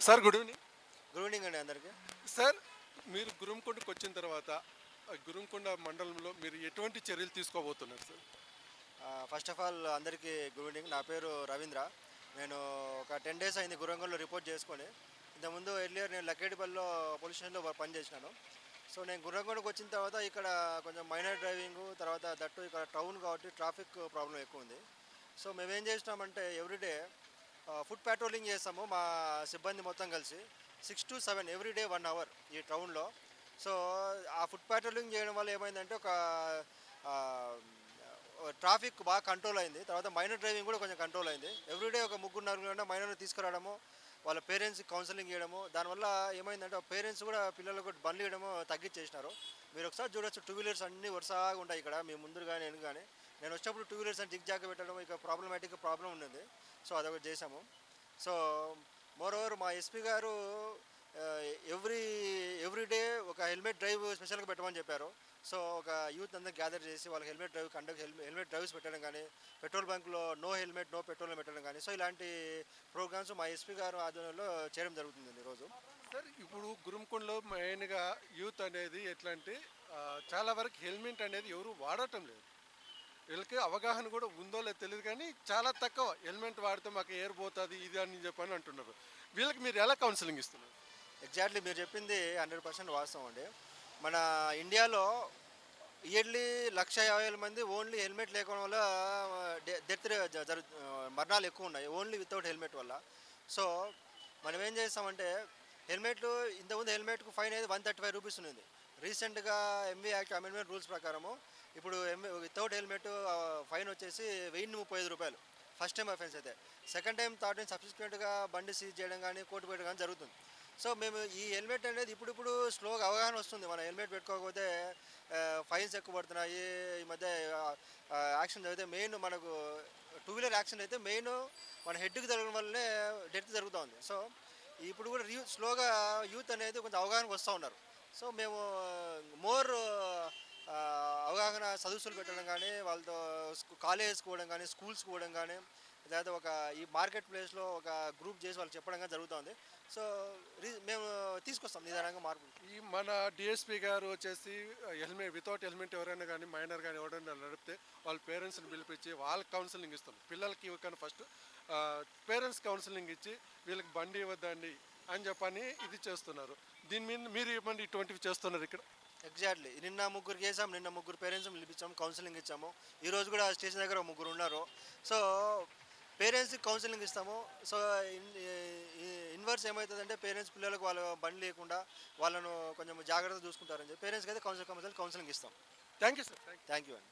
Sir good evening. Good evening అండి అందరికీ. Sir మీరు గురుంకొండకు వచ్చిన తర్వాత గురుంకొండ మండలంలో మీరు ఎటువంటి చర్యలు తీసుకోబోతున్నారు సార్? ఫస్ట్ ఆఫ్ ఆల్ అందరికీ గుడ్ ఈవినింగ్. నా పేరు రవీంద్ర. నేను ఒక 10 డేస్ అయింది గురంగల్లో రిపోర్ట్ చేసుకొని. ఇంతకుముందు ఎర్లియర్ నేను లక్కేటిపల్లిలో పోలీస్ స్టేషన్లో పనిచేసినాను. సో నేను గుర్రంగొండకు వచ్చిన తర్వాత ఇక్కడ కొంచెం మైనర్ డ్రైవింగ్, తర్వాత దట్టు ఇక్కడ టౌన్ కాబట్టి ట్రాఫిక్ ప్రాబ్లం ఎక్కువ ఉంది. సో మేమేం చేసినామంటే ఎవ్రీడే ఫుడ్ ప్యాట్రోలింగ్ చేస్తాము మా సిబ్బంది మొత్తం కలిసి 6 to 7 ఎవ్రీడే 1 అవర్ ఈ టౌన్లో. సో ఆ ఫుడ్ ప్యాట్రోలింగ్ చేయడం వల్ల ఏమైందంటే ఒక ట్రాఫిక్ బాగా కంట్రోల్ అయింది. తర్వాత మైనర్ డ్రైవింగ్ కూడా కొంచెం కంట్రోల్ అయింది. ఎవ్రీడే ఒక 3-4 మైనర్ని తీసుకురావడము, వాళ్ళ పేరెంట్స్కి కౌన్సిలింగ్ చేయడము. దానివల్ల ఏమైందంటే పేరెంట్స్ కూడా పిల్లలకు బండ్లు ఇవ్వడము తగ్గించేసినారు. మీరు ఒకసారి చూడొచ్చు, 2 వీలర్స్ అన్నీ వరుసగా ఉంటాయి ఇక్కడ. మీ ముందు కానీ నేను కానీ నేను వచ్చినప్పుడు 2 వీలర్స్ అని జిగ్ జాగ్ పెట్టడం ఇక ప్రాబ్లం ఉన్నది. సో అదొకటి చేసాము. సో మోర్ ఓవర్ మా ఎస్పీ గారు ఎవ్రీడే ఒక హెల్మెట్ డ్రైవ్ స్పెషల్గా పెట్టమని చెప్పారు. సో ఒక యూత్ అందరూ గ్యాదర్ చేసి వాళ్ళకి హెల్మెట్ డ్రైవ్స్ పెట్టడం కానీ, పెట్రోల్ బంక్లో నో హెల్మెట్ నో పెట్రోల్ పెట్టడం కానీ, సో ఇలాంటి ప్రోగ్రామ్స్ మా ఎస్పీ గారు ఆధ్వర్యంలో చేయడం జరుగుతుంది ఈరోజు. సార్ ఇప్పుడు గురుంకొండలో మెయిన్గా యూత్ అనేది ఎట్లా అంటే చాలా వరకు హెల్మెట్ అనేది ఎవరు వాడటం లేదు. వీళ్ళకి అవగాహన కూడా ఉందో లేదో తెలియదు, కానీ చాలా తక్కువ హెల్మెట్ వాడితే మాకు ఎయిర్ పోతుంది ఇది అని చెప్పని అంటున్నారు. వీళ్ళకి మీరు ఎలా కౌన్సిలింగ్ ఇస్తున్నారు? ఎగ్జాక్ట్లీ మీరు చెప్పింది 100% వాస్తవం అండి. మన ఇండియాలో ఇయర్లీ 150,000 మంది ఓన్లీ హెల్మెట్ లేకపోవడం వల్ల డెత్ మరణాలు ఎక్కువ ఉన్నాయి, ఓన్లీ వితౌట్ హెల్మెట్ వల్ల. సో మనం ఏం చేస్తామంటే హెల్మెట్లు ఇంతకుముందు హెల్మెట్కు ఫైన్ అనేది 135 రూపీస్ ఉంది. రీసెంట్గా ఎంవీ యాక్ట్ అమెండ్మెంట్ రూల్స్ ప్రకారము ఇప్పుడు వితౌట్ హెల్మెట్ ఫైన్ వచ్చేసి 1035 రూపాయలు ఫస్ట్ టైం అఫెన్స్ అయితే. సెకండ్ టైం థర్డ్ టైం సబ్సిక్వెంట్గా బండి సీజ్ చేయడం కానీ కోర్టు పెట్టడం కానీ జరుగుతుంది. సో మేము ఈ హెల్మెట్ అనేది ఇప్పుడు స్లోగా అవగాహన వస్తుంది. మన హెల్మెట్ పెట్టుకోకపోతే ఫైన్స్ ఎక్కువ పడుతున్నాయి. ఈ మధ్య యాక్షన్ జరిగితే మెయిన్ మనకు 2 వీలర్ యాక్షన్ అయితే మెయిన్ మన హెడ్కి జరగడం వల్లనే డెత్ జరుగుతూ ఉంది. సో ఇప్పుడు కూడా స్లోగా యూత్ అనేది కొంచెం అవగాహనకు వస్తూ ఉన్నారు. సో మేము మోర్ అవగాహన సదస్సులు పెట్టడం కానీ, వాళ్ళతో కాలేజెస్ పోవడం కానీ, స్కూల్స్ పోవడం కానీ, లేదా ఒక ఈ మార్కెట్ ప్లేస్లో ఒక గ్రూప్ చేసి వాళ్ళు చెప్పడం కానీ జరుగుతుంది. సో మేము తీసుకొస్తాం నిదానంగా మార్పు. ఈ మన డిఎస్పీ గారు వచ్చేసి వితౌట్ హెల్మెట్ ఎవరైనా కానీ మైనర్ కానీ ఎవరైనా నడిపితే వాళ్ళ పేరెంట్స్ని పిలిపించి వాళ్ళకి కౌన్సిలింగ్ ఇస్తాం. పిల్లలకి ఇవ్వకని ఫస్ట్ పేరెంట్స్ కౌన్సిలింగ్ ఇచ్చి వీళ్ళకి బండి ఇవ్వద్దండి అని చెప్పని ఇది చేస్తున్నారు. దీని మీద మీరు ఏమండి ఇటువంటివి చేస్తున్నారు ఇక్కడ? ఎగ్జాక్ట్లీ నిన్న 3 చేసాం. నిన్న 3 పేరెంట్స్ పిలిపించాము, కౌన్సిలింగ్ ఇచ్చాము. ఈరోజు కూడా స్టేషన్ దగ్గర 3 ఉన్నారు. సో పేరెంట్స్కి కౌన్సిలింగ్ ఇస్తాము. సో ఇన్వర్స్ ఏమవుతుందంటే పేరెంట్స్ పిల్లలకు వాళ్ళ బండి లేకుండా వాళ్ళను కొంచెం జాగ్రత్తగా చూసుకుంటారని చెప్పి పేరెంట్స్కి అయితే కౌన్సిలింగ్ ఇస్తాం. Thank you sir. Thank you అండి.